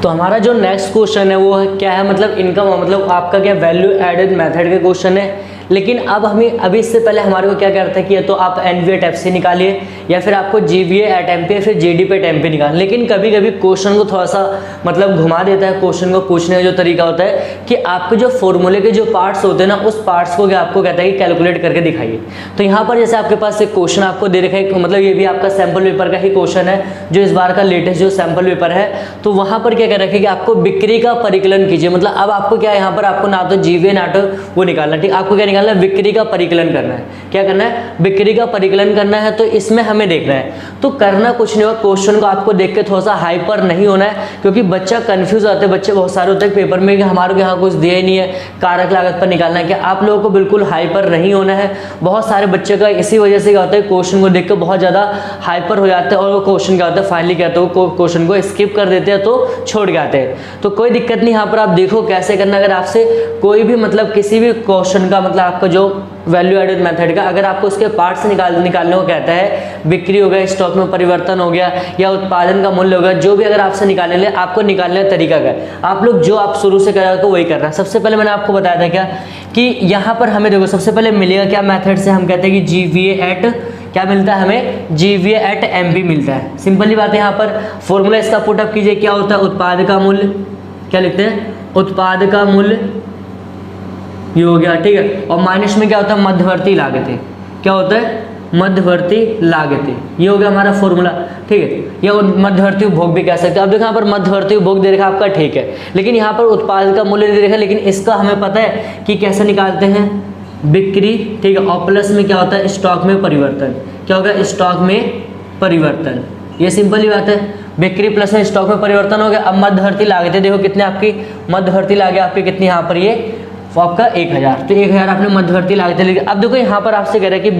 तो हमारा जो नेक्स्ट क्वेश्चन है वो है क्या है, मतलब इनकम, मतलब आपका क्या वैल्यू एडेड मेथड का क्वेश्चन है। लेकिन अब हमें अभी इससे पहले हमारे को क्या करता है कि या तो आप एनवीए एट एफसी निकालिए या फिर आपको जीवीए एट एमपी या फिर जीडीपी एट एमपी निकाल। लेकिन कभी कभी क्वेश्चन को थोड़ा सा मतलब घुमा देता है, क्वेश्चन को पूछने का जो तरीका होता है कि आपके जो फॉर्मूले के जो पार्ट्स होते हैं ना, उस पार्ट्स को क्या आपको कहता है कि कैलकुलेट करके दिखाइए। तो यहाँ पर जैसे आपके पास एक क्वेश्चन आपको दे रखा है, मतलब ये भी आपका सैम्पल पेपर का ही क्वेश्चन है जो इस बार का लेटेस्ट जो सैम्पल पेपर है। तो वहाँ पर क्या कर रखे कि आपको बिक्री का परिकलन कीजिए, मतलब अब आपको क्या है यहाँ पर आपको ना तो जीवीए ना तो वो निकालना, ठीक, आपको क्या निकालना है, बिक्री का परिकलन करना है। क्या करना है, बिक्री का परिकलन करना है। तो इसमें हमें देखना है, तो करना कुछ नहीं होगा, क्वेश्चन को आपको देख के थोड़ा सा हाइपर नहीं होना है, क्योंकि बच्चा कंफ्यूज होते हैं, बच्चे बहुत सारे होते हैं पेपर में कि हमारे को यहाँ कुछ दिया ही नहीं है, कारक लागत पर निकालना है। क्या आप लोगों को बिल्कुल हाइपर नहीं होना है। बहुत सारे बच्चे का इसी वजह से क्या होता है, क्वेश्चन को देख के बहुत ज़्यादा हाइपर हो जाते हैं और वो क्वेश्चन क्या होता है, फाइनली क्या होता है, क्वेश्चन को स्किप कर देते हैं, तो छोड़ के आते हैं। तो कोई दिक्कत नहीं, यहाँ पर आप देखो कैसे करना। अगर आपसे कोई भी मतलब किसी भी क्वेश्चन का मतलब आपका जो वैल्यू एडेड मेथड का अगर आपको उसके पार्ट्स निकालने को कहता है, बिक्री हो गया, स्टॉक में परिवर्तन हो गया या उत्पादन का मूल्य हो गया, जो भी अगर आपसे निकालने ले, आपको निकालने का तरीका क्या है, आप लोग जो आप शुरू से करा वही करना है। सबसे पहले मैंने आपको बताया था क्या कि यहाँ पर हमें देखो सबसे पहले मिलेगा क्या मेथड से, हम कहते हैं कि जीवीए एट क्या मिलता है हमें, जीवीए एट एमपी मिलता है। सिंपली बात है, यहाँ पर फॉर्मूला इसका पुटअप कीजिए, क्या होता है, उत्पाद का मूल्य, क्या लिखते हैं, उत्पाद का मूल्य, ये हो गया, ठीक है। और माइनस में क्या होता है, मध्यवर्ती लागतें, क्या होता है, मध्यवर्ती लागतें, ये हो गया हमारा फॉर्मूला, ठीक है। या मध्यवर्ती उपभोग भी कह सकते हैं। अब देखो यहाँ पर मध्यवर्ती उपभोग दे रखा आपका, ठीक है, लेकिन यहाँ पर उत्पाद का मूल्य दे रखा है, लेकिन इसका हमें पता है कि कैसे निकालते हैं, बिक्री, ठीक है, और प्लस में क्या होता है, स्टॉक में परिवर्तन, क्या होगा, स्टॉक में परिवर्तन। ये सिंपल ही बात है, बिक्री प्लस में स्टॉक में परिवर्तन हो गया। अब मध्यवर्ती लागतें देखो कितने आपकी, मध्यवर्ती लागत आपकी कितनी यहाँ पर, ये आपका 1000, तो 1000 आपने मध्यवर्ती लागतें लिखी। अब देखो यहाँ पर आपसे कह रहा है कि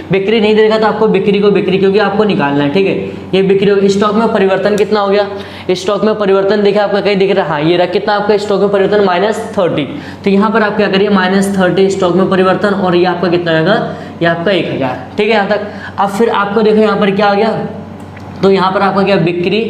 बिक्री नहीं देगा, तो आपको बिक्री क्योंकि आपको निकालना है, ठीक है। ये बिक्री, स्टॉक में परिवर्तन कितना हो गया, स्टॉक में परिवर्तन देखिए आपका कहीं दिख रहा है, हाँ ये रहा, कितना आपका स्टॉक में परिवर्तन, -30। तो यहाँ पर आप क्या करिए, -30 स्टॉक में परिवर्तन, और ये आपका कितना होगा, ये आपका 1000, ठीक है यहाँ तक। अब फिर आपको देखो यहाँ पर क्या आ गया, तो यहाँ पर आपका क्या, बिक्री,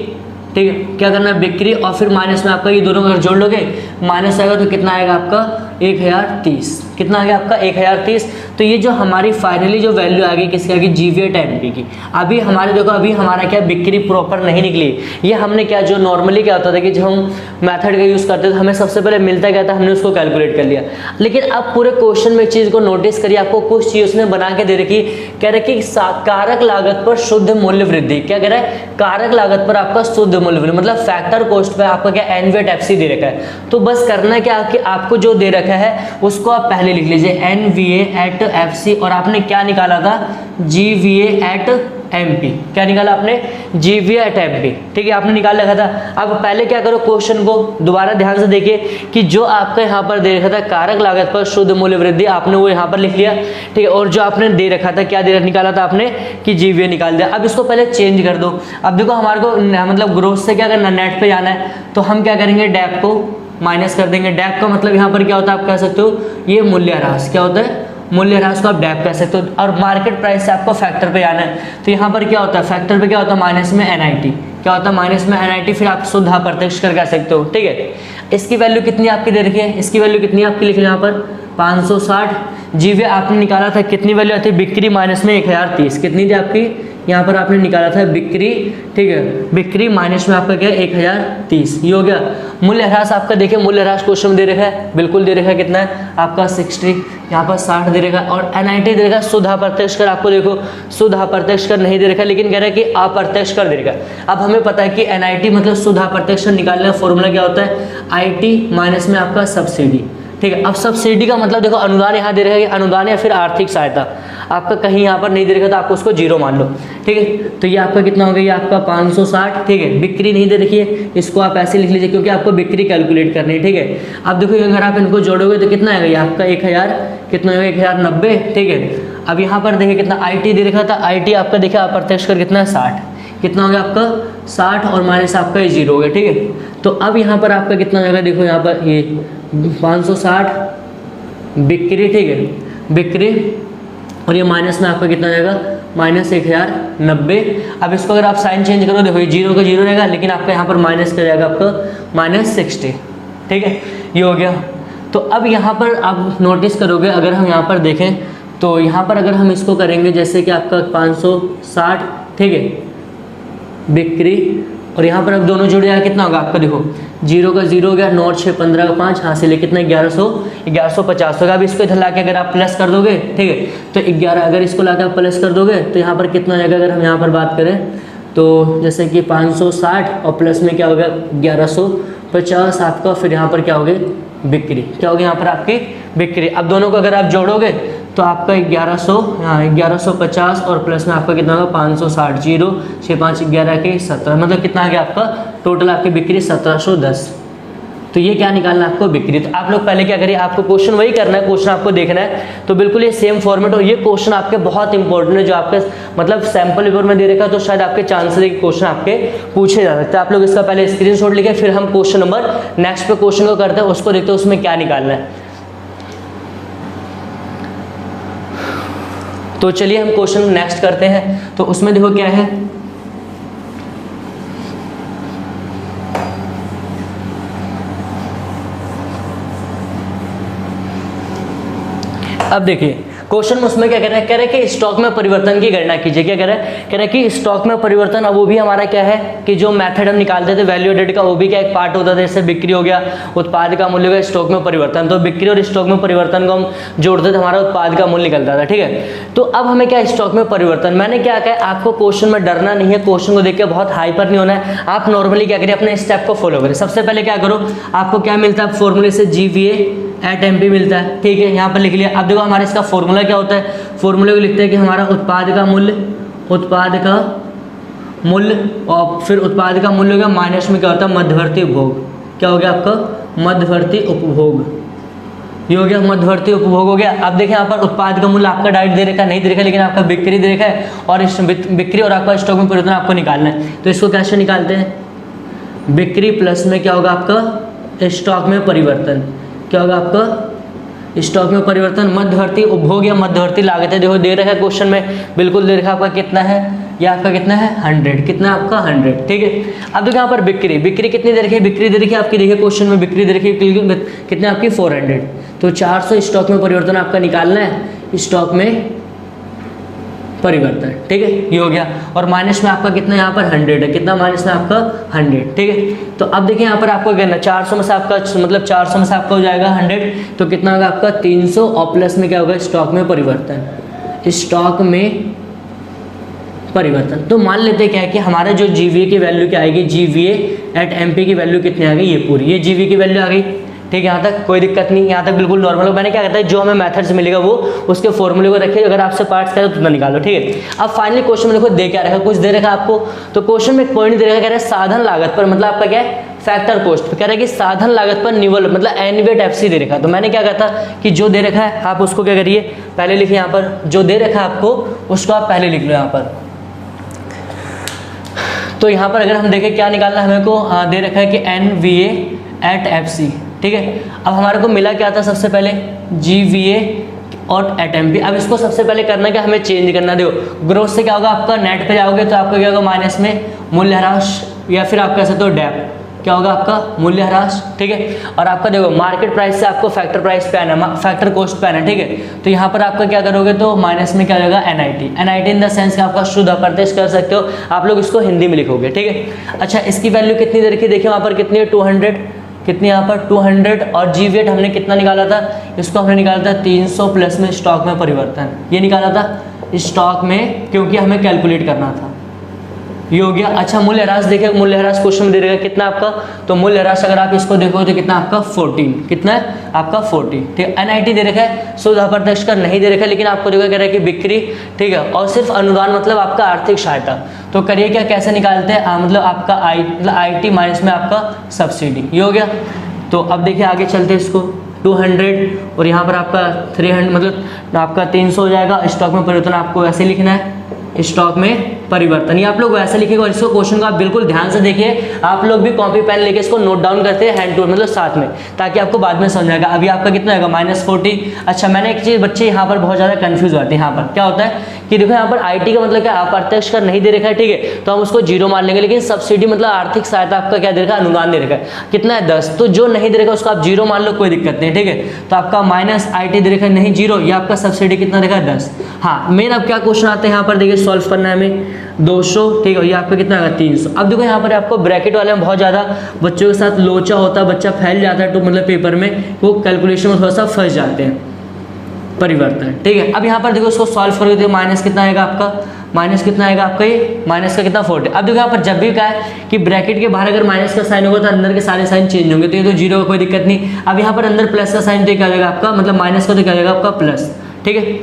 ठीक है, क्या करना है, बिक्री, और फिर माइनस में आपका ये दोनों अगर जोड़ लोगे माइनस आएगा, तो कितना आएगा आपका 1030, कितना आ गया आपका 1030। तो ये जो हमारी फाइनली जो वैल्यू आ गई किसकी आ गई, जीवीए एट एमपी की। अभी हमारे देखो अभी हमारा क्या बिक्री प्रॉपर नहीं निकली, ये हमने क्या जो नॉर्मली क्या होता था कि जब हम मेथड का यूज़ करते थे हमें सबसे पहले मिलता क्या था, हमने उसको कैलकुलेट कर लिया। लेकिन अब पूरे क्वेश्चन में एक चीज़ को नोटिस करिए, आपको कुछ चीज़ उसने बना के दे रखी, कह रहे कि कारक लागत पर शुद्ध मूल्य वृद्धि, क्या कह रहा है, कारक लागत पर आपका शुद्ध मूल्य वृद्धि, मतलब फैक्टर कॉस्ट पे आपका क्या एनवीए एट एफसी दे रखा है। तो बस करना क्या कि आपको जो दे रखा है उसको आप पहले लिख लीजिए, एनवीए एट एफसी, और आपने क्या निकाला था, जीवीए एट एमपी, क्या निकाला आपने, जीवीए एट एमपी, ठीक है, आपने निकाल रखा था। अब पहले क्या करो, क्वेश्चन को दोबारा ध्यान से देखिए कि जो आपका यहाँ पर दे रखा था कारक लागत पर शुद्ध मूल्य वृद्धि, आपने वो यहाँ पर लिख लिया, ठीक है। और जो आपने दे रखा था, क्या दे निकाला था आपने कि जीवीए निकाल दिया। अब इसको पहले चेंज कर दो। अब देखो हमारे को मतलब ग्रोथ से क्या करना, नेट पे जाना है, तो हम क्या करेंगे, डैप को माइनस कर देंगे। डैप का मतलब यहाँ पर क्या होता है, आप कह सकते हो ये मूल्यह्रास, क्या होता है, मूल्यह्रास को आप डैप कह सकते हो। और मार्केट प्राइस से आपको फैक्टर पे जाना है, तो यहाँ पर क्या होता है, फैक्टर पे क्या होता है, माइनस में एनआईटी, क्या होता है, माइनस में एनआईटी, फिर आप शुद्ध अप्रत्यक्ष कर कह सकते हो, ठीक है। इसकी वैल्यू कितनी आपकी दे रखी है, इसकी वैल्यू कितनी आपकी लिख लो यहाँ पर 560। जीवीए आपने निकाला था, कितनी वैल्यू आती है, बिक्री माइनस में 1030, कितनी थी आपकी, यहाँ पर आपने निकाला था बिक्री, ठीक है, बिक्री माइनस में आपका क्या है 1030, ये हो गया। मूल्यह्रास आपका देखिए, मूल्यह्रास क्वेश्चन में दे रखा है, बिल्कुल दे रखा है, कितना है आपका 60, यहाँ पर 60 दे रखा है, और एनआईटी दे रखा है, शुद्ध अप्रत्यक्ष कर, आपको देखो शुद्ध अप्रत्यक्ष कर नहीं दे रखा है, लेकिन कह रहा है कि अप्रत्यक्ष कर दे रखा है। अब हमें पता है कि एनआईटी मतलब शुद्ध अप्रत्यक्ष कर निकालने का फॉर्मूला क्या होता है, आईटी माइनस में आपका सब्सिडी, ठीक है। अब सब्सिडी का मतलब देखो, अनुदान यहाँ दे रखा है, अनुदान या फिर आर्थिक सहायता, आपका कहीं यहाँ पर नहीं दे रखा, तो आपको उसको 0 मान लो, ठीक है। तो ये आपका कितना हो गया, ये आपका 560, ठीक है। बिक्री नहीं दे रखी है, इसको आप ऐसे लिख लीजिए क्योंकि आपको बिक्री कैलकुलेट करनी है, ठीक है। अब देखो अगर आप इनको जोड़ोगे तो कितना आएगा, ये आपका 1000, कितना होगा 1090, ठीक है। अब यहाँ पर देखिए कितना आईटी दे रखा था, आईटी आपका देखा अप्रत्यक्ष कर कितना है 60, कितना हो गया आपका 60, और माइनस आपका ये 0 हो गया, ठीक है। तो अब यहाँ पर आपका कितना होगा, देखो यहाँ पर ये 560 बिक्री, ठीक है, बिक्री, और ये माइनस में आपका कितना जाएगा, -1090। अब इसको अगर आप साइन चेंज करो, देखो ये 0 का 0 रहेगा, लेकिन आपका यहाँ पर माइनस का जाएगा आपका -60। ठीक है, ये हो गया। तो अब यहाँ पर आप नोटिस करोगे, अगर हम यहाँ पर देखें तो यहाँ पर अगर हम इसको करेंगे जैसे कि आपका 560, ठीक है, बिक्री, और यहाँ पर अब दोनों जुड़ जाएगा, कितना होगा आपका, देखो 0 का 0 हो गया, 9 6 15 का 5, हाँ से ले कितना 1150 होगा। अब इसको इधर ला के अगर आप प्लस कर दोगे, ठीक है, तो 11, अगर इसको ला के आप प्लस कर दोगे तो यहाँ पर कितना हो जाएगा, अगर हम यहाँ पर बात करें तो जैसे कि 560 और प्लस में क्या होगा 1150 आपका, फिर यहाँ पर क्या हो गया बिक्री, क्या हो गया यहाँ पर आपकी बिक्री। अब दोनों को अगर आप जोड़ोगे तो आपका 1150 और प्लस में आपका कितना होगा 560, 0 6 5 11 के 17, मतलब कितना आ गया आपका टोटल आपकी बिक्री 1710। तो ये क्या निकालना है आपको बिक्री। तो आप लोग पहले क्या करिए, आपको क्वेश्चन वही करना है, क्वेश्चन आपको देखना है तो बिल्कुल ये सेम फॉर्मेट। और ये क्वेश्चन आपके बहुत इंपॉर्टेंट है, जो आपके मतलब सैंपल पेपर में दे रखा है, तो शायद आपके चांसेस है कि क्वेश्चन आपके पूछे जा सकते हैं। आप लोग इसका पहले स्क्रीनशॉट लिखे, फिर हम क्वेश्चन नंबर नेक्स्ट पे क्वेश्चन को करते हैं, उसको देखते हैं उसमें क्या निकालना है। तो चलिए हम क्वेश्चन नेक्स्ट करते हैं। तो उसमें देखो क्या है, अब देखिए क्वेश्चन में उसमें क्या कह रहा है, कह रहा है कि स्टॉक में परिवर्तन की गणना कीजिए। क्या कह रहा है, कह रहा है कि स्टॉक में परिवर्तन, अब वो भी हमारा क्या है कि जो मेथड हम निकालते थे वैल्यू एडेड का, वो भी क्या एक पार्ट होता था। जैसे बिक्री हो गया, उत्पाद का मूल्य हो गया, स्टॉक में परिवर्तन, तो बिक्री और स्टॉक में परिवर्तन को हम जोड़ते थे, हमारा उत्पाद का मूल्य निकलता था। ठीक है, तो अब हमें क्या स्टॉक में परिवर्तन, मैंने क्या कहा आपको क्वेश्चन में डरना नहीं है, क्वेश्चन को देख के बहुत हाइपर नहीं होना है। आप नॉर्मली क्या करिए, अपने स्टेप को फॉलो करें। सबसे पहले क्या करो, आपको क्या मिलता है फॉर्मूले से GVA@MP मिलता है। ठीक है, यहाँ पर लिख लिया। अब देखो हमारा इसका फॉर्मूला क्या होता है, फॉर्मूले को लिखते हैं कि हमारा उत्पाद का मूल्य और फिर उत्पाद का मूल्य हो गया माइनस में क्या होता है मध्यवर्ती उपभोग। क्या हो गया आपका मध्यवर्ती उपभोग, ये हो गया मध्यवर्ती उपभोग हो गया। अब देखिए यहाँ पर उत्पाद का मूल्य आपका डायरेक्ट दे रखा नहीं दे रखा, लेकिन आपका बिक्री दे रखा है, और इस बिक्री और आपका स्टॉक में परिवर्तन आपको निकालना है। तो इसको कैसे निकालते हैं, बिक्री प्लस में क्या होगा आपका स्टॉक में परिवर्तन, क्या होगा आपका स्टॉक में परिवर्तन, मध्यवर्ती उपभोग या मध्यवर्ती लागत है। देखो दे रखा है क्वेश्चन में, बिल्कुल दे रखा है आपका कितना है, ये आपका कितना है 100, कितना आपका 100। ठीक है, अब देखो यहाँ पर बिक्री कितनी दे रखी है, बिक्री दे रखी है आपकी, देखिए क्वेश्चन में बिक्री दे रखी है कितने आपकी 400, तो 400 स्टॉक में परिवर्तन आपका निकालना है, स्टॉक में परिवर्तन। ठीक है, ये हो गया, और माइनस में आपका कितना यहाँ पर 100 है, कितना माइनस में आपका 100। ठीक है, तो अब देखिए यहाँ पर आपको कहना 400 में से आपका मतलब 400 में से आपका हो जाएगा 100, तो कितना होगा आपका 300, और प्लस में क्या होगा स्टॉक में परिवर्तन, स्टॉक में परिवर्तन। तो मान लेते हैं क्या है कि हमारा जो GVA की वैल्यू क्या आएगी, GVA@MP की वैल्यू कितनी आ गई, ये पूरी ये GVA की वैल्यू आ गई। ठीक है, यहाँ तक कोई दिक्कत नहीं, यहाँ तक बिल्कुल नॉर्मल। मैंने क्या कहता है जो हमें मेथड से मिलेगा वो उसके फॉर्मूले को रखिए, अगर आपसे पार्ट्स करें तो उतना निकालो। ठीक है, अब फाइनली क्वेश्चन में देखो दे क्या रखा, कुछ दे रखा आपको, तो क्वेश्चन में कोई नहीं दे रखा, कह रहा है साधन लागत पर, मतलब आपका क्या है फैक्टर कॉस्ट, कह रहा है कि साधन लागत पर निवल मतलब एनवेट FC दे रखा। तो मैंने क्या कहता कि जो दे रखा है आप उसको क्या करिए पहले लिखिए, यहाँ पर जो दे रखा है आपको उसको आप पहले लिख लो यहाँ पर। तो यहाँ पर अगर हम देखें क्या निकालना है हमें को, दे रखा है कि NVA@FC। ठीक है, अब हमारे को मिला क्या था, सबसे पहले GVA और @MP। अब इसको सबसे पहले करना क्या, हमें चेंज करना। देखो ग्रोथ से क्या होगा, आपका नेट पे जाओगे तो आपका क्या होगा माइनस में मूल्यह्रास, या फिर आप कह सकते हो डेप, क्या होगा आपका मूल्यह्रास। ठीक है, और आपका देखो मार्केट प्राइस से आपको फैक्टर प्राइस पे आना, फैक्टर कॉस्ट पे आना। ठीक है, तो यहाँ पर आपका क्या करोगे, तो माइनस में क्या हो जाएगा NIT इन द सेंस कि आपका शुद्ध अप्रत्यक्ष कर सकते हो, आप लोग इसको हिंदी में लिखोगे। ठीक है, अच्छा इसकी वैल्यू कितनी दे रखी, देखिए वहाँ पर कितनी है 200, कितनी यहाँ पर 200, और GVA हमने कितना निकाला था, इसको हमने निकाला था 300 प्लस में स्टॉक में परिवर्तन, ये निकाला था स्टॉक में, क्योंकि हमें कैलकुलेट करना था, ये हो गया। अच्छा मूल्यह्रास देखिए, मूल्यह्रास क्वेश्चन में दे देगा कितना आपका, तो मूल्यह्रास अगर आप इसको देखो तो कितना आपका 14, कितना है आपका 40। ठीक है, NIT दे रखा है, शुद्ध अप्रत्यक्ष कर नहीं दे रखा है, लेकिन आपको देखो कह रहा है कि बिक्री। ठीक है, और सिर्फ अनुदान मतलब आपका आर्थिक सहायता। तो करिए क्या कैसे निकालते हैं, मतलब आपका IT माइनस में आपका सब्सिडी, ये हो गया। तो अब देखिए आगे चलते हैं इसको, 200 और यहाँ पर आपका 300 मतलब आपका 300 हो जाएगा। स्टॉक में परिवर्तन आपको ऐसे लिखना है, स्टॉक में परिवर्तन। ये आप लोग वैसे लिखेगा और इसको क्वेश्चन को आप बिल्कुल ध्यान से देखिए, आप लोग भी कॉपी पेन लेके इसको नोट डाउन करते हैं हैंड टू मतलब साथ में, ताकि आपको बाद में समझ आएगा। अभी आपका कितना आएगा -40। अच्छा मैंने एक चीज़, बच्चे यहाँ पर बहुत ज़्यादा कंफ्यूज होते हैं। यहाँ पर क्या होता है कि देखो यहाँ पर IT का मतलब क्या, अप्रत्यक्ष कर नहीं दे रखा है, ठीक है, तो हम उसको 0 मान लेंगे। लेकिन सब्सिडी मतलब आर्थिक सहायता आपका क्या दे रखा है, अनुदान दे रखा है, कितना है 10, तो जो नहीं दे रखा उसको आप 0 मान लो, कोई दिक्कत नहीं, ठीक है। तो आपका -IT दे रखा है नहीं 0, ये आपका सब्सिडी कितना देखा 10। हाँ मेन अब क्या क्वेश्चन आते हैं यहाँ पर, देखिए सॉल्व करना है हमें 200, ठीक है, ये आपका कितना आएगा 300। अब देखो यहाँ पर आपको ब्रैकेट वाले में बहुत ज़्यादा बच्चों के साथ लोचा होता है, बच्चा फैल जाता है तो मतलब पेपर में वो कैलकुलेशन में थोड़ा सा फंस जाते हैं, परिवर्तन, ठीक है। अब यहाँ पर देखो इसको सॉल्व करोगे तो माइनस कितना आएगा आपका, माइनस कितना आएगा आपका, ये माइनस का कितना 40। अब देखो यहाँ पर जब भी क्या है कि ब्रैकेट के बाहर अगर माइनस का साइन होगा तो अंदर के सारे साइन चेंज होंगे, तो ये तो 0 का कोई दिक्कत नहीं। अब यहाँ पर अंदर प्लस का साइन तो क्या आ जाएगा आपका, मतलब माइनस का तो क्या आ जाएगा आपका प्लस, ठीक है।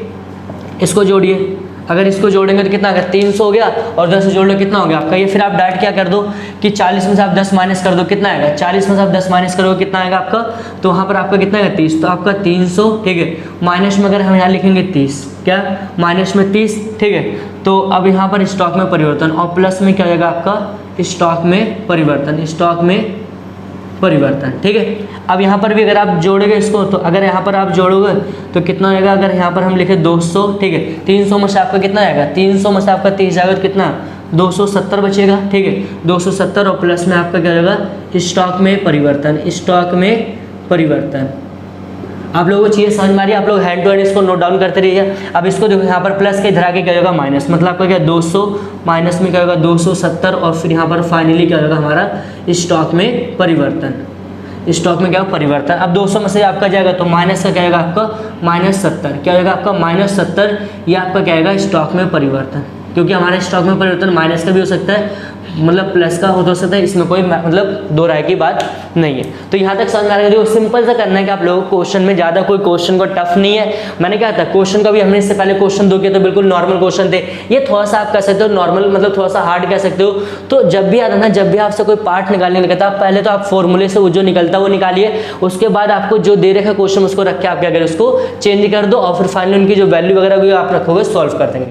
इसको जोड़िए, अगर इसको जोड़ेंगे तो कितना आएगा 300 हो गया, और 10 से जोड़ लो कितना हो गया आपका ये। फिर आप डायरेक्ट क्या कर दो कि 40 में से आप 10 माइनस कर दो, कितना आएगा 40 में से आप 10 माइनस करोगे कितना आएगा आपका, तो वहाँ पर आपका कितना आएगा 30, तो आपका 300, ठीक है। माइनस में अगर हम यहाँ लिखेंगे 30, क्या माइनस में 30, ठीक है। तो अब यहाँ पर स्टॉक में परिवर्तन, और प्लस में क्या आएगा आपका स्टॉक में परिवर्तन, स्टॉक में परिवर्तन, ठीक है। अब यहाँ पर भी अगर आप जोड़ोगे इसको, तो अगर यहाँ पर आप जोड़ोगे तो कितना आएगा, अगर यहाँ पर हम लिखे 200, ठीक है, 300 में से आपका कितना आएगा, 300 में से आपका 30 आएगा तो कितना 270 बचेगा, ठीक है, 270, और प्लस में आपका क्या आएगा स्टॉक में परिवर्तन, स्टॉक में परिवर्तन। आप लोगों को चीज़ें समझ में आ रही है, आप लोग हैंड टू हैंड इसको नोट डाउन करते रहिए। अब इसको देखो यहाँ पर प्लस के इधर आके क्या होगा माइनस, मतलब आपका क्या 200 माइनस में क्या होगा 270, और फिर यहाँ पर फाइनली क्या होगा हमारा स्टॉक में परिवर्तन, स्टॉक में क्या परिवर्तन। अब 200 में से आपका जाएगा तो माइनस का क्या आएगा आपका -70, क्या आएगा आपका -70, ये आपका क्या आएगा स्टॉक में परिवर्तन, क्योंकि हमारे स्टॉक में परिवर्तन माइनस का भी हो सकता है, मतलब प्लस का हो सकता है, इसमें कोई मतलब दो राय की बात नहीं है। तो यहाँ तक समझ आ रहा है, जो सिंपल सा करना है कि आप लोगों को क्वेश्चन में ज़्यादा कोई क्वेश्चन को टफ नहीं है। मैंने क्या था क्वेश्चन का भी हमने इससे पहले क्वेश्चन 2 किए तो बिल्कुल नॉर्मल क्वेश्चन थे, ये थोड़ा सा आप कह सकते हो नॉर्मल, मतलब थोड़ा सा हार्ड कह सकते हो। तो जब भी आता ना, जब भी आपसे कोई पार्ट निकालने लगता है, पहले तो आप फॉर्मूले से वो जो निकलता है वो निकालिए, उसके बाद आपको जो दे रखा क्वेश्चन उसको रख के आप क्या करें उसको चेंज कर दो, और फिर फाइनली उनकी जो वैल्यू वगैरह आप रखोगे सॉल्व कर देंगे।